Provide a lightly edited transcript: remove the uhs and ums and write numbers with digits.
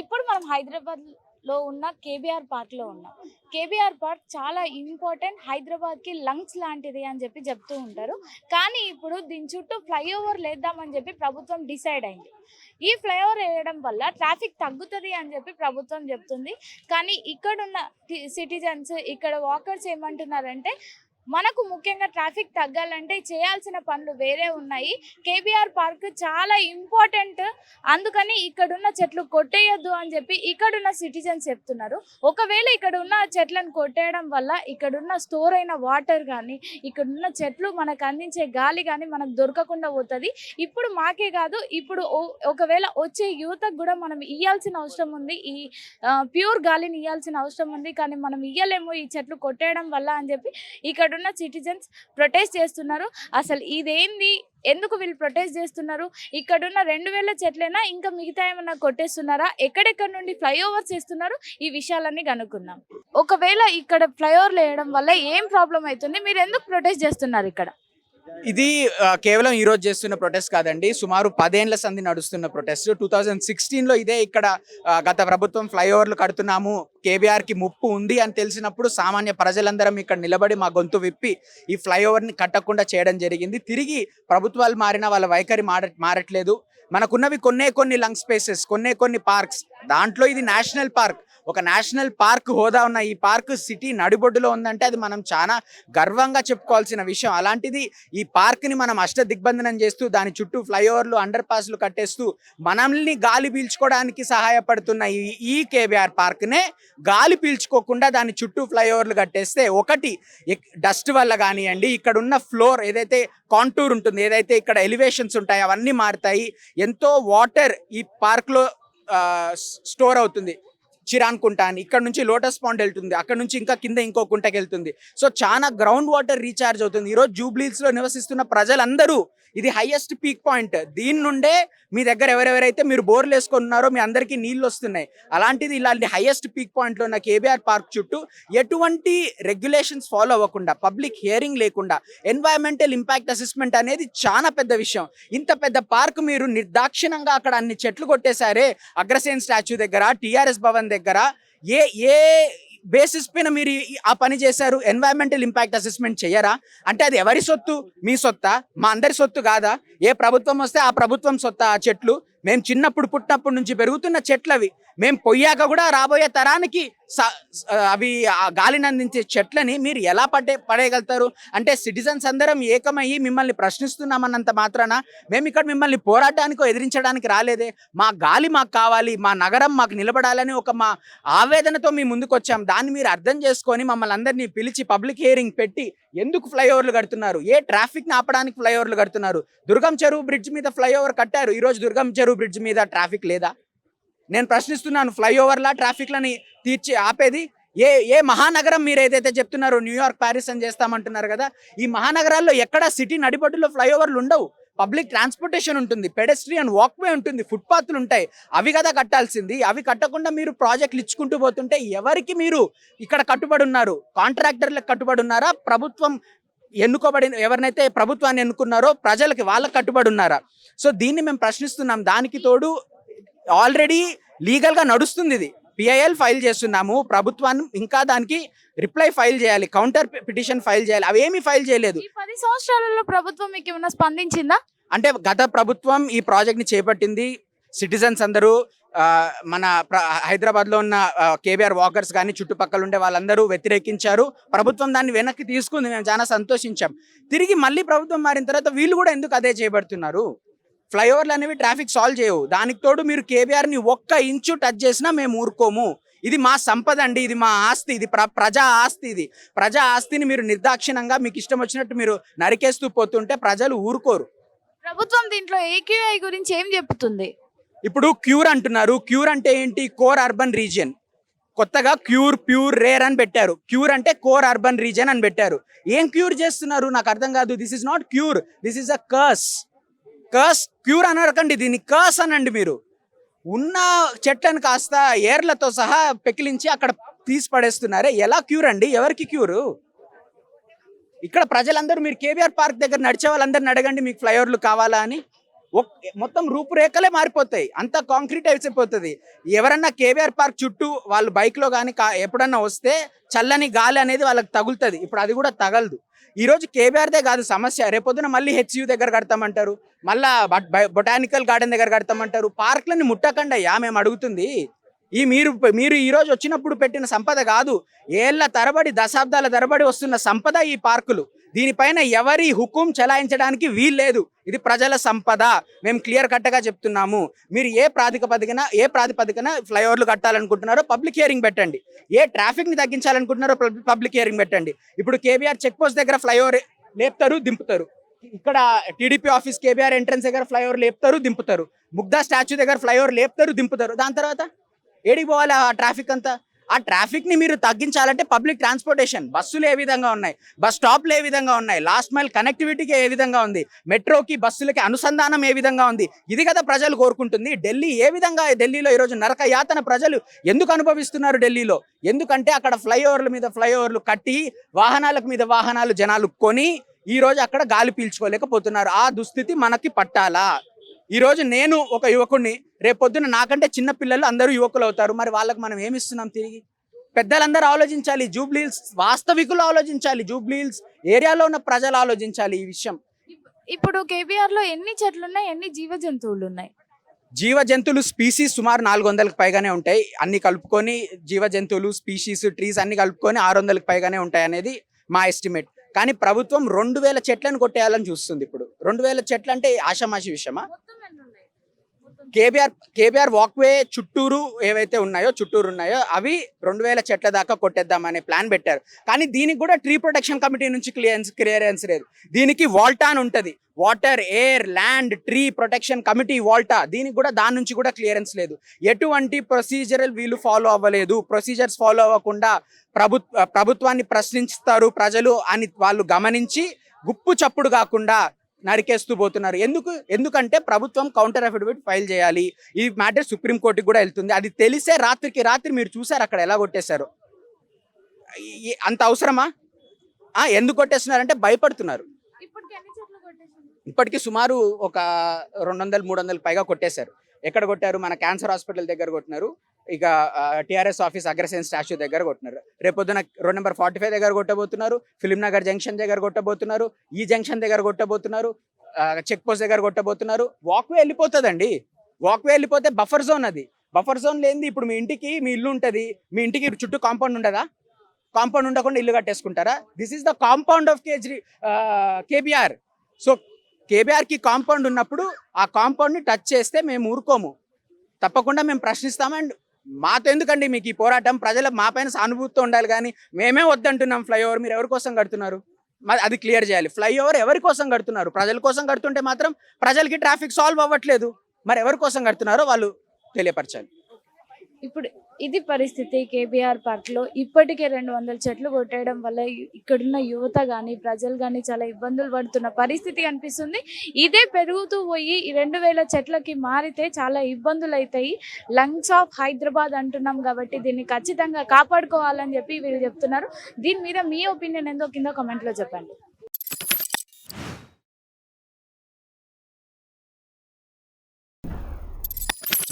ఇప్పుడు మనం హైదరాబాద్‌లో ఉన్న కేబీఆర్ పార్క్‌లో ఉన్నాం. కేబీఆర్ పార్క్ చాలా ఇంపార్టెంట్. హైదరాబాద్‌కి లంగ్స్ లాంటిది అని చెప్పి చెప్తూ ఉంటారు. కానీ ఇప్పుడు దీని చుట్టూ ఫ్లైఓవర్ లేద్దామని చెప్పి ప్రభుత్వం డిసైడ్ అయింది. ఈ ఫ్లైఓవర్ వేయడం వల్ల ట్రాఫిక్ తగ్గుతది అని చెప్పి ప్రభుత్వం చెప్తుంది. కానీ ఇక్కడున్న సిటిజన్స్, ఇక్కడ వాకర్స్ ఏమంటున్నారంటే మనకు ముఖ్యంగా ట్రాఫిక్ తగ్గాలంటే చేయాల్సిన పనులు వేరే ఉన్నాయి. కేబీఆర్ పార్క్ చాలా ఇంపార్టెంట్. అందుకని ఇక్కడున్న చెట్లు కొట్టేయొద్దు అని చెప్పి ఇక్కడున్న సిటిజన్స్ చెప్తున్నారు. ఒకవేళ ఇక్కడ ఉన్న చెట్లను కొట్టేయడం వల్ల ఇక్కడున్న స్టోర్ అయిన వాటర్ కానీ, ఇక్కడున్న చెట్లు మనకు అందించే గాలి కానీ మనకు దొరకకుండా పోతుంది. ఇప్పుడు మాకే కాదు, ఇప్పుడు ఒకవేళ వచ్చే యువతకు కూడా మనం ఇవ్వాల్సిన అవసరం ఉంది. ఈ ప్యూర్ గాలిని ఇవ్వాల్సిన అవసరం ఉంది. కానీ మనం ఇవ్వలేము ఈ చెట్లు కొట్టేయడం వల్ల అని చెప్పి ఇక్కడ సిటిజన్స్ ప్రొటెస్ట్ చేస్తున్నారు. అసలు ఇదేంది, ఎందుకు వీళ్ళు ప్రొటెస్ట్ చేస్తున్నారు? ఇక్కడున్న 2000 చెట్లైనా ఇంకా మిగతా ఏమన్నా కొట్టేస్తున్నారా? ఎక్కడెక్కడ నుండి ఫ్లైఓవర్స్ చేస్తున్నారు? ఈ విషయాలన్నీ కనుక్కుందాం. ఒకవేళ ఇక్కడ ఫ్లైఓవర్లు వేయడం వల్ల ఏం ప్రాబ్లం అవుతుంది? మీరు ఎందుకు ప్రొటెస్ట్ చేస్తున్నారు ఇక్కడ? ఇది కేవలం ఈ రోజు చేస్తున్న ప్రొటెస్ట్ కాదండి. సుమారు 10 ఏళ్ల సంధి నడుస్తున్న ప్రొటెస్ట్. 2016లో ఇదే ఇక్కడ గత ప్రభుత్వం ఫ్లైఓవర్లు కడుతున్నాము, కేబీఆర్కి ముప్పు ఉంది అని తెలిసినప్పుడు సామాన్య ప్రజలందరం ఇక్కడ నిలబడి మా గొంతు విప్పి ఈ ఫ్లైఓవర్ని కట్టకుండా చేయడం జరిగింది. తిరిగి ప్రభుత్వాలు మారినా వాళ్ళ వైఖరి మారట్లేదు. మనకున్నవి కొన్ని లంగ్ స్పేసెస్, కొన్ని పార్క్స్. దాంట్లో ఇది నేషనల్ పార్క్. ఒక నేషనల్ పార్క్ హోదా ఉన్న ఈ పార్క్ సిటీ నడిబొడ్డులో ఉందంటే అది మనం చాలా గర్వంగా చెప్పుకోవాల్సిన విషయం. అలాంటిది ఈ పార్క్ని మనం అష్టదిగ్బంధనం చేస్తూ దాని చుట్టూ ఫ్లైఓవర్లు, అండర్ పాస్లు కట్టేస్తూ మనల్ని గాలి పీల్చుకోవడానికి సహాయపడుతున్న ఈ కేబీఆర్ పార్క్నే గాలి పీల్చుకోకుండా దాని చుట్టూ ఫ్లైఓవర్లు కట్టేస్తే ఒకటి డస్ట్ వల్ల కానివ్వండి, ఇక్కడ ఉన్న ఫ్లోర్ ఏదైతే కాంటూర్ ఉంటుంది, ఏదైతే ఇక్కడ ఎలివేషన్స్ ఉంటాయి అవన్నీ మారుతాయి. ఎంతో వాటర్ ఈ పార్క్లో స్టోర్ అవుతుంది. చిరాన్ కుంట అని ఇక్కడ నుంచి లోటస్ పాండ్ వెళ్తుంది, అక్కడ నుంచి ఇంకా కింద ఇంకో కుంటకి వెళ్తుంది. సో చాలా గ్రౌండ్ వాటర్ రీఛార్జ్ అవుతుంది. ఈరోజు జూబ్లీహిల్స్లో నివసిస్తున్న ప్రజలందరూ ఇది హైయెస్ట్ పీక్ పాయింట్. దీని నుండే మీ దగ్గర ఎవరెవరైతే మీరు బోర్లు వేసుకున్నారో మీ అందరికీ నీళ్ళు వస్తున్నాయి. అలాంటిది ఇలాంటి హైయెస్ట్ పీక్ పాయింట్లో ఉన్న కేబీఆర్ పార్క్ చుట్టూ ఎటువంటి రెగ్యులేషన్స్ ఫాలో అవ్వకుండా, పబ్లిక్ హియరింగ్ లేకుండా ఎన్వైరన్మెంటల్ ఇంపాక్ట్ అసెస్మెంట్ అనేది చాలా పెద్ద విషయం. ఇంత పెద్ద పార్క్ మీరు నిర్దాక్షిణంగా అక్కడ అన్ని చెట్లు కొట్టేశారే. అగ్రసేన్ స్టాచ్యూ దగ్గర, టీఆర్ఎస్ భవన్ దగ్గర ఏ బేసిస్ పైన మీరు ఆ పని చేశారు? ఎన్వైరన్మెంటల్ ఇంపాక్ట్ అసెస్మెంట్ చేయరా? అంటే అది ఎవరి సొత్తు? మీ సొత్తా? మా అందరి సొత్తు కాదా? ఏ ప్రభుత్వం వస్తే ఆ ప్రభుత్వం సొత్తా ఆ చెట్లు? మేము చిన్నప్పుడు పుట్టినప్పటి నుంచి పెరుగుతున్న చెట్లు అవి. మేము పోయాక కూడా రాబోయే తరానికి అవి గాలిని అందించే చెట్లని మీరు ఎలా పడేయగలుగుతారు? అంటే సిటిజన్స్ అందరం ఏకమయ్యి మిమ్మల్ని ప్రశ్నిస్తున్నామన్నంత మాత్రాన మేము ఇక్కడ మిమ్మల్ని పోరాటానికో ఎదిరించడానికి రాలేదే. మా గాలి మాకు కావాలి, మా నగరం మాకు నిలబడాలని మా ఆవేదనతో మీ ముందుకు వచ్చాం. దాన్ని మీరు అర్థం చేసుకొని మమ్మల్ని అందరినీ పిలిచి పబ్లిక్ హియరింగ్ పెట్టి ఎందుకు ఫ్లైఓవర్లు కడుతున్నారు, ఏ ట్రాఫిక్ని ఆపడానికి ఫ్లైఓవర్లు కడుతున్నారు? దుర్గం చెరువు బ్రిడ్జ్ మీద ఫ్లైఓవర్ కట్టారు. ఈరోజు దుర్గం చెరువు బ్రిడ్జ్ మీద ట్రాఫిక్ లేదా? నేను ప్రశ్నిస్తున్నాను. ఫ్లైఓవర్లా ట్రాఫిక్లని ఆపేది ఏ మహానగరం? మీరు ఏదైతే చెప్తున్నారో న్యూయార్క్, ప్యారిస్ అని చేస్తామంటున్నారు కదా, ఈ మహానగరాల్లో ఎక్కడ సిటీ నడిబొడ్డులో ఫ్లైఓవర్లు ఉండవు. పబ్లిక్ ట్రాన్స్పోర్టేషన్ ఉంటుంది, పెడెస్ట్రియన్ వాక్వే ఉంటుంది, ఫుట్పాత్లు ఉంటాయి. అవి కదా కట్టాల్సింది. అవి కట్టకుండా మీరు ప్రాజెక్టులు ఇచ్చుకుంటూ పోతుంటే ఎవరికి మీరు ఇక్కడ కట్టుబడి ఉన్నారు? కాంట్రాక్టర్లకు కట్టుబడి ఉన్నారా? ప్రభుత్వం ఎన్నుకోబడిన ఎవరినైతే ప్రభుత్వాన్ని ఎన్నుకున్నారో ప్రజలకి వాళ్ళకి కట్టుబడి ఉన్నారా? సో దీన్ని మేము ప్రశ్నిస్తున్నాం. దానికి తోడు ఆల్రెడీ లీగల్గా నడుస్తుంది ఇది. పిఐఎల్ ఫైల్ చేస్తున్నాము. ప్రభుత్వాన్ని ఇంకా దానికి రిప్లై ఫైల్ చేయాలి, కౌంటర్ పిటిషన్ ఫైల్ చేయాలి. అవేమీ ఫైల్ చేయలేదు. 10 సంవత్సరాలలో ప్రభుత్వం మీకు ఏమైనా స్పందించిందా? అంటే గత ప్రభుత్వం ఈ ప్రాజెక్ట్ని చేపట్టింది. సిటిజన్స్ అందరూ మన హైదరాబాద్లో ఉన్న కేబీఆర్ వాకర్స్ కానీ చుట్టుపక్కల ఉండే వాళ్ళందరూ వ్యతిరేకించారు. ప్రభుత్వం దాన్ని వెనక్కి తీసుకుంది. మేము చాలా సంతోషించాం. తిరిగి మళ్ళీ ప్రభుత్వం మారిన తర్వాత వీళ్ళు కూడా ఎందుకు అదే చేయబడుతున్నారు? ఫ్లైఓవర్లు అనేవి ట్రాఫిక్ సాల్వ్ చేయవు. దానికి తోడు మీరు కేబీఆర్ని 1 ఇంచు టచ్ చేసినా మేము ఊరుకోము. ఇది మా సంపద అండి, ఇది మా ఆస్తి, ఇది ప్రజా ఆస్తి. ఇది ప్రజా ఆస్తిని మీరు నిర్దాక్షిణంగా మీకు ఇష్టం వచ్చినట్టు మీరు నరికేస్తూ పోతుంటే ప్రజలు ఊరుకోరు. ప్రభుత్వం దీంట్లో ఏక్యూఐ గురించి ఏం చెప్తుంది? ఇప్పుడు క్యూర్ అంటున్నారు. క్యూర్ అంటే ఏంటి? Core urban region. కొత్తగా క్యూర్, ప్యూర్, రేర్ అని పెట్టారు. క్యూర్ అంటే కోర్ అర్బన్ రీజియన్ అని పెట్టారు. ఏం క్యూర్ చేస్తున్నారు నాకు అర్థం కాదు. This is not cure, this is a curse. Cure అనరకండి, దీన్ని కర్స్ అనండి. మీరు ఉన్న చెట్లను కాస్త ఏర్లతో సహా పెకిలించి అక్కడ తీసి పడేస్తున్నారే. ఎలా క్యూర్ అండి? ఎవరికి క్యూరు? ఇక్కడ ప్రజలందరూ మీరు కేబీఆర్ పార్క్ దగ్గర నడిచే వాళ్ళందరిని అడగండి మీకు ఫ్లైఓవర్లు కావాలా అని. మొత్తం రూపురేఖలే మారిపోతాయి, అంత కాంక్రీట్ అయిపోతుంది. ఎవరన్నా కేబీఆర్ పార్క్ చుట్టూ వాళ్ళు బైక్లో కానీ ఎప్పుడన్నా వస్తే చల్లని గాలి అనేది వాళ్ళకి తగులుతుంది. ఇప్పుడు అది కూడా తగలదు. ఈరోజు కేబీఆర్దే కాదు సమస్య, రేపొద్దున మళ్ళీ హెచ్యూ దగ్గర కడతామంటారు, మళ్ళా బొటానికల్ గార్డెన్ దగ్గర కడతామంటారు. పార్కులని ముట్టకండి మేము అడుగుతుంది. మీరు ఈరోజు వచ్చినప్పుడు పెట్టిన సంపద కాదు, ఏళ్ల తరబడి దశాబ్దాల తరబడి వస్తున్న సంపద ఈ పార్కులు. దీనిపైన ఎవరి హుకుం చెలాయించడానికి వీల్లేదు. ఇది ప్రజల సంపద, మేము క్లియర్ కట్గా చెప్తున్నాము. మీరు ఏ ప్రాతిపదికన ఫ్లైఓవర్లు కట్టాలనుకుంటున్నారో పబ్లిక్ హియరింగ్ పెట్టండి. ఏ ట్రాఫిక్ని తగ్గించాలనుకుంటున్నారో పబ్లిక్ హియరింగ్ పెట్టండి. ఇప్పుడు కేబీఆర్ చెక్ పోస్ట్ దగ్గర ఫ్లైఓవర్ లేపుతారు, దింపుతారు. ఇక్కడ టీడీపీ ఆఫీస్ కేబీఆర్ ఎంట్రన్స్ దగ్గర ఫ్లైఓవర్ లేపుతారు, దింపుతారు. ముగ్ధా స్టాచ్యూ దగ్గర ఫ్లైఓవర్ లేపుతారు, దింపుతారు. దాని తర్వాత ఏడికి పోవాలి ఆ ట్రాఫిక్ అంతా? ఆ ట్రాఫిక్ని మీరు తగ్గించాలంటే పబ్లిక్ ట్రాన్స్పోర్టేషన్, బస్సులు ఏ విధంగా ఉన్నాయి, బస్ స్టాప్లు ఏ విధంగా ఉన్నాయి, లాస్ట్ మైల్ కనెక్టివిటీకి ఏ విధంగా ఉంది, మెట్రోకి బస్సులకి అనుసంధానం ఏ విధంగా ఉంది, ఇది కదా ప్రజలు కోరుకుంటుంది. ఢిల్లీలో ఈరోజు నరక యాతన ప్రజలు ఎందుకు అనుభవిస్తున్నారు ఢిల్లీలో? ఎందుకంటే అక్కడ ఫ్లైఓవర్ల మీద ఫ్లైఓవర్లు కట్టి వాహనాలకు మీద వాహనాలు జనాలు కొని ఈరోజు అక్కడ గాలి పీల్చుకోలేకపోతున్నారు. ఆ దుస్థితి మనకి పట్టాలా? ఈరోజు నేను ఒక యువకుడిని, రేపొద్దున నాకంటే చిన్న పిల్లలు అందరూ యువకులు అవుతారు. మరి వాళ్ళకి మనం ఏమి ఇస్తున్నాం తిరిగి? పెద్దలందరూ ఆలోచించాలి, జూబ్లీహిల్స్ వాస్తవికులు ఆలోచించాలి, జూబ్లీహిల్స్ ఏరియాలో ఉన్న ప్రజలు ఆలోచించాలి ఈ విషయం. ఇప్పుడు కేబీఆర్ లో ఎన్ని చెట్లు ఉన్నాయి, ఎన్ని జీవ జంతువులు ఉన్నాయి? జీవ జంతువులు స్పీసీస్ సుమారు 400కి పైగానే ఉంటాయి. అన్ని కలుపుకొని జీవ జంతువులు స్పీషీస్ ట్రీస్ అన్ని కలుపుకొని 600కి పైగానే ఉంటాయి అనేది మా ఎస్టిమేట్. కానీ ప్రభుత్వం 2000 చెట్లను కొట్టేయాలని చూస్తుంది. ఇప్పుడు 2000 చెట్లు అంటే ఆషామాషి విషయమా? కేబీఆర్ వాక్వే చుట్టూరు ఏవైతే ఉన్నాయో అవి 2000 చెట్ల దాకా కొట్టేద్దామనే ప్లాన్ పెట్టారు. కానీ దీనికి కూడా ట్రీ ప్రొటెక్షన్ కమిటీ నుంచి క్లియరెన్స్ లేదు. దీనికి వాల్టా అని ఉంటుంది, water air land tree protection committee WALTA. దీనికి కూడా దాని నుంచి కూడా క్లియరెన్స్ లేదు. ఎటువంటి ప్రొసీజరల్ వీళ్ళు ఫాలో అవ్వలేదు. ప్రొసీజర్స్ ఫాలో అవ్వకుండా ప్రభుత్వాన్ని ప్రశ్నిస్తారు ప్రజలు అని వాళ్ళు గమనించి గుప్పు చప్పుడు కాకుండా నరికేస్తూ పోతున్నారు. ఎందుకంటే ప్రభుత్వం కౌంటర్ అఫిడవిట్ ఫైల్ చేయాలి. ఈ మ్యాటర్ సుప్రీంకోర్టుకి కూడా వెళ్తుంది. అది తెలిసే రాత్రి మీరు చూసారు అక్కడ ఎలా కొట్టేశారు. అంత అవసరమా? ఎందుకు కొట్టేస్తున్నారంటే భయపడుతున్నారు. ఇప్పటికీ సుమారు ఒక 200-300 పైగా కొట్టేశారు. ఎక్కడ కొట్టారు? మన క్యాన్సర్ హాస్పిటల్ దగ్గర కొట్టినారు, ఇక టిఆర్ఎస్ ఆఫీస్ అగ్రసేన్ స్టాచ్యూ దగ్గర కొట్టినారు. రేపొద్దున రోడ్ నెంబర్ 45 దగ్గర కొట్టబోతున్నారు, ఫిలిం నగర్ జంక్షన్ దగ్గర కొట్టబోతున్నారు, ఈ జంక్షన్ దగ్గర కొట్టబోతున్నారు, చెక్ పోస్ట్ దగ్గర కొట్టబోతున్నారు. వాక్వే వెళ్ళిపోతుందండి. వాక్వే వెళ్ళిపోతే బఫర్ జోన్, అది బఫర్ జోన్ లేనిది. ఇప్పుడు మీ ఇల్లు ఉంటుంది, మీ ఇంటికి చుట్టూ కాంపౌండ్ ఉండదా? కాంపౌండ్ ఉండకుండా ఇల్లు కట్టేసుకుంటారా? This is the compound of KBR. So కేబీఆర్కి కాంపౌండ్ ఉన్నప్పుడు ఆ కాంపౌండ్ని టచ్ చేస్తే మేము ఊరుకోము, తప్పకుండా మేము ప్రశ్నిస్తాము. అండ్ మాతో ఎందుకండి మీకు ఈ పోరాటం? మా పైన సానుభూతితో ఉండాలి, కానీ మేమే వద్దంటున్నాం ఫ్లైఓవర్. మీరు ఎవరి కోసం కడుతున్నారు? అది క్లియర్ చేయాలి. ఫ్లైఓవర్ ఎవరి కోసం కడుతున్నారు? ప్రజల కోసం కడుతుంటే మాత్రం ప్రజలకి ట్రాఫిక్ సాల్వ్ అవ్వట్లేదు. మరి ఎవరి కోసం కడుతున్నారో వాళ్ళు తెలియపరచాలి. ఇప్పుడు ఇది పరిస్థితి కేబీఆర్ పార్క్ లో. ఇప్పటికే 200 చెట్లు కొట్టేయడం వల్ల ఇక్కడున్న యువత కానీ ప్రజలు కానీ చాలా ఇబ్బందులు పడుతున్న పరిస్థితి కనిపిస్తుంది. ఇదే పెరుగుతూ పోయి 2000 చెట్లకి మారితే చాలా ఇబ్బందులు అవుతాయి. లంగ్స్ ఆఫ్ హైదరాబాద్ అంటున్నాం కాబట్టి దీన్ని ఖచ్చితంగా కాపాడుకోవాలని చెప్పి వీళ్ళు చెప్తున్నారు. దీని మీద మీ ఒపీనియన్ ఏందో కింద కామెంట్లో చెప్పండి.